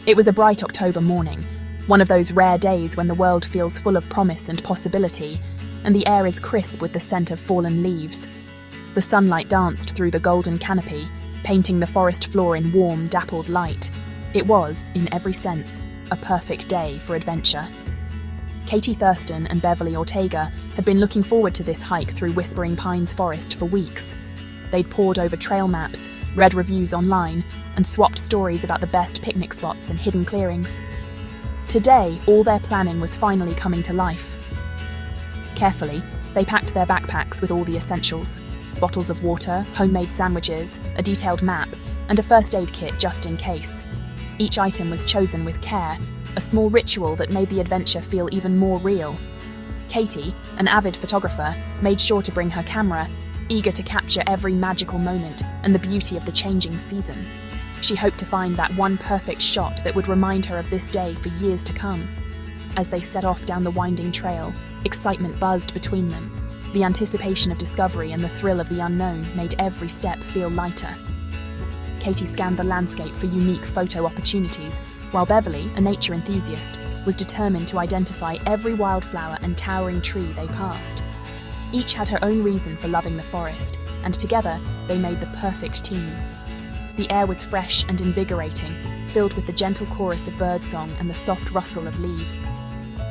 It was a bright October morning, one of those rare days when the world feels full of promise and possibility, and the air is crisp with the scent of fallen leaves. The sunlight danced through the golden canopy, painting the forest floor in warm, dappled light. It was, in every sense, a perfect day for adventure. Katie Thurston and Beverly Ortega had been looking forward to this hike through Whispering Pines Forest for weeks. They'd pored over trail maps, read reviews online, and swapped stories about the best picnic spots and hidden clearings. Today, all their planning was finally coming to life. Carefully, they packed their backpacks with all the essentials: bottles of water, homemade sandwiches, a detailed map, and a first aid kit just in case. Each item was chosen with care, a small ritual that made the adventure feel even more real. Katie, an avid photographer, made sure to bring her camera, eager to capture every magical moment and the beauty of the changing season. She hoped to find that one perfect shot that would remind her of this day for years to come. As they set off down the winding trail, excitement buzzed between them. The anticipation of discovery and the thrill of the unknown made every step feel lighter. Katie scanned the landscape for unique photo opportunities, while Beverly, a nature enthusiast, was determined to identify every wildflower and towering tree they passed. Each had her own reason for loving the forest, and together they made the perfect team. The air was fresh and invigorating, filled with the gentle chorus of birdsong and the soft rustle of leaves.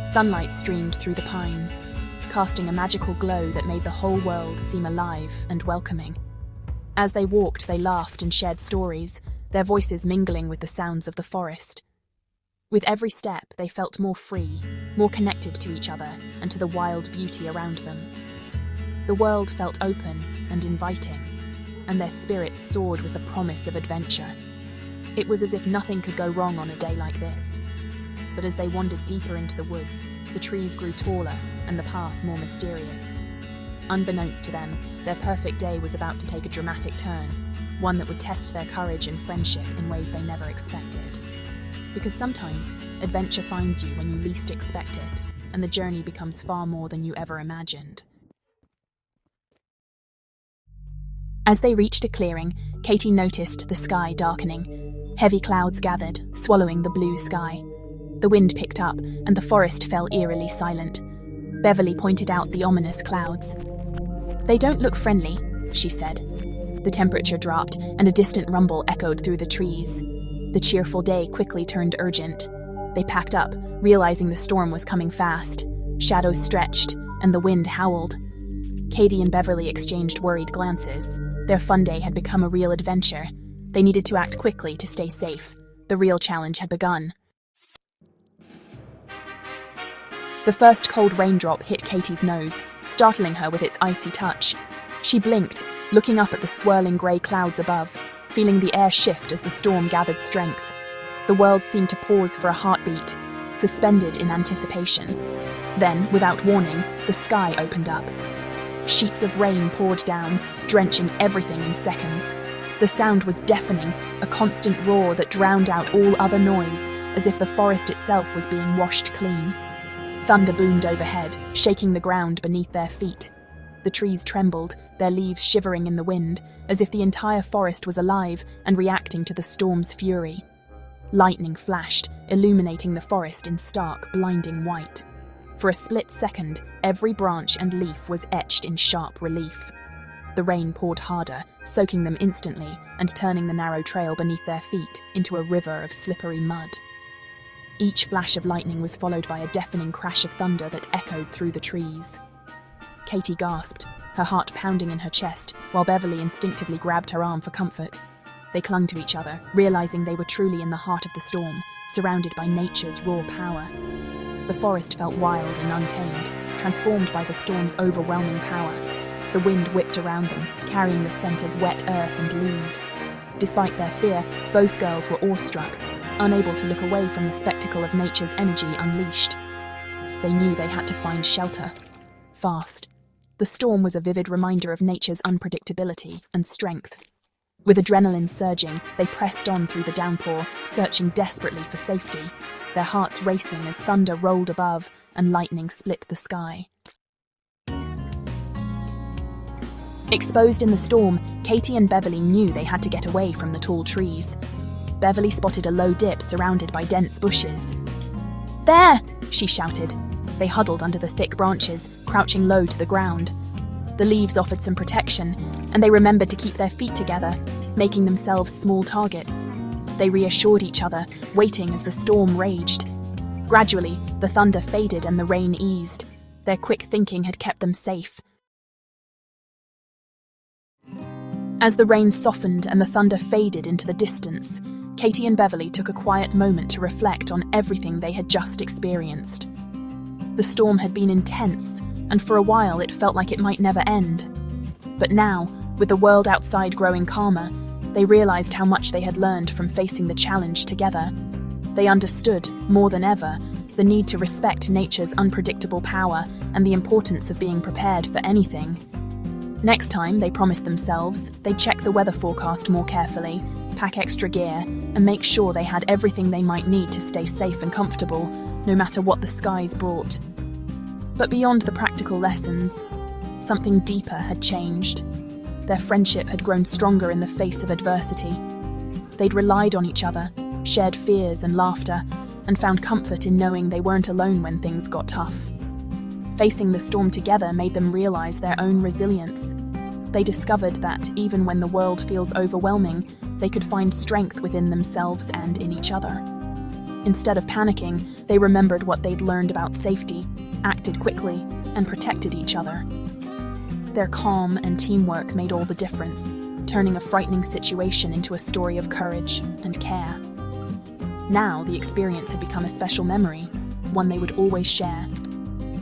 Sunlight streamed through the pines, casting a magical glow that made the whole world seem alive and welcoming. As they walked, they laughed and shared stories, their voices mingling with the sounds of the forest. With every step, they felt more free, more connected to each other and to the wild beauty around them. The world felt open and inviting, and their spirits soared with the promise of adventure. It was as if nothing could go wrong on a day like this. But as they wandered deeper into the woods, the trees grew taller and the path more mysterious. Unbeknownst to them, their perfect day was about to take a dramatic turn, one that would test their courage and friendship in ways they never expected. Because sometimes, adventure finds you when you least expect it, and the journey becomes far more than you ever imagined. As they reached a clearing, Katie noticed the sky darkening. Heavy clouds gathered, swallowing the blue sky. The wind picked up, and the forest fell eerily silent. Beverly pointed out the ominous clouds. "They don't look friendly," she said. The temperature dropped, and a distant rumble echoed through the trees. The cheerful day quickly turned urgent. They packed up, realizing the storm was coming fast. Shadows stretched, and the wind howled. Katie and Beverly exchanged worried glances. Their fun day had become a real adventure. They needed to act quickly to stay safe. The real challenge had begun. The first cold raindrop hit Katie's nose, startling her with its icy touch. She blinked, looking up at the swirling grey clouds above, feeling the air shift as the storm gathered strength. The world seemed to pause for a heartbeat, suspended in anticipation. Then, without warning, the sky opened up. Sheets of rain poured down, drenching everything in seconds. The sound was deafening, a constant roar that drowned out all other noise, as if the forest itself was being washed clean. Thunder boomed overhead, shaking the ground beneath their feet. The trees trembled, their leaves shivering in the wind, as if the entire forest was alive and reacting to the storm's fury. Lightning flashed, illuminating the forest in stark, blinding white. For a split second, every branch and leaf was etched in sharp relief. The rain poured harder, soaking them instantly and turning the narrow trail beneath their feet into a river of slippery mud. Each flash of lightning was followed by a deafening crash of thunder that echoed through the trees. Katie gasped, her heart pounding in her chest, while Beverly instinctively grabbed her arm for comfort. They clung to each other, realizing they were truly in the heart of the storm, surrounded by nature's raw power. The forest felt wild and untamed, transformed by the storm's overwhelming power. The wind whipped around them, carrying the scent of wet earth and leaves. Despite their fear, both girls were awestruck, unable to look away from the spectacle of nature's energy unleashed. They knew they had to find shelter. Fast. The storm was a vivid reminder of nature's unpredictability and strength. With adrenaline surging, they pressed on through the downpour, searching desperately for safety, their hearts racing as thunder rolled above and lightning split the sky. Exposed in the storm, Katie and Beverly knew they had to get away from the tall trees. Beverly spotted a low dip surrounded by dense bushes. "There!" she shouted. They huddled under the thick branches, crouching low to the ground. The leaves offered some protection, and they remembered to keep their feet together, making themselves small targets. They reassured each other, waiting as the storm raged. Gradually, the thunder faded and the rain eased. Their quick thinking had kept them safe. As the rain softened and the thunder faded into the distance, Katie and Beverly took a quiet moment to reflect on everything they had just experienced. The storm had been intense, and for a while it felt like it might never end. But now, with the world outside growing calmer, they realized how much they had learned from facing the challenge together. They understood, more than ever, the need to respect nature's unpredictable power and the importance of being prepared for anything. Next time, they promised themselves, they'd check the weather forecast more carefully, pack extra gear, and make sure they had everything they might need to stay safe and comfortable, no matter what the skies brought. But beyond the practical lessons, something deeper had changed. Their friendship had grown stronger in the face of adversity. They'd relied on each other, shared fears and laughter, and found comfort in knowing they weren't alone when things got tough. Facing the storm together made them realize their own resilience. They discovered that even when the world feels overwhelming, they could find strength within themselves and in each other. Instead of panicking, they remembered what they'd learned about safety, acted quickly, and protected each other. Their calm and teamwork made all the difference, turning a frightening situation into a story of courage and care. Now, the experience had become a special memory, one they would always share.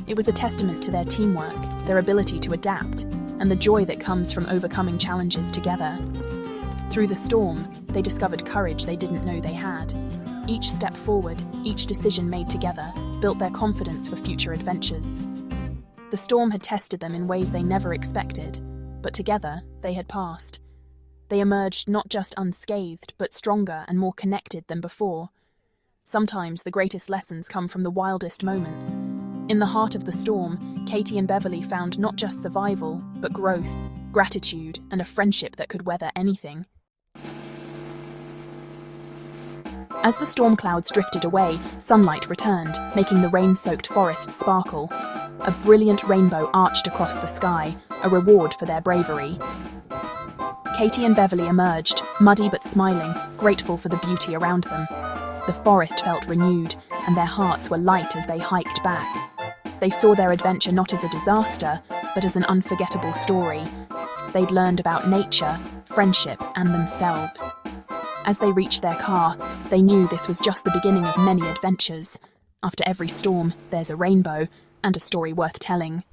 It was a testament to their teamwork, their ability to adapt, and the joy that comes from overcoming challenges together. Through the storm, they discovered courage they didn't know they had. Each step forward, each decision made together, built their confidence for future adventures. The storm had tested them in ways they never expected, but together, they had passed. They emerged not just unscathed, but stronger and more connected than before. Sometimes the greatest lessons come from the wildest moments. In the heart of the storm, Katie and Beverly found not just survival, but growth, gratitude, and a friendship that could weather anything. As the storm clouds drifted away, sunlight returned, making the rain-soaked forest sparkle. A brilliant rainbow arched across the sky, a reward for their bravery. Katie and Beverly emerged, muddy but smiling, grateful for the beauty around them. The forest felt renewed, and their hearts were light as they hiked back. They saw their adventure not as a disaster, but as an unforgettable story. They'd learned about nature, friendship, and themselves. As they reached their car, they knew this was just the beginning of many adventures. After every storm, there's a rainbow, and a story worth telling.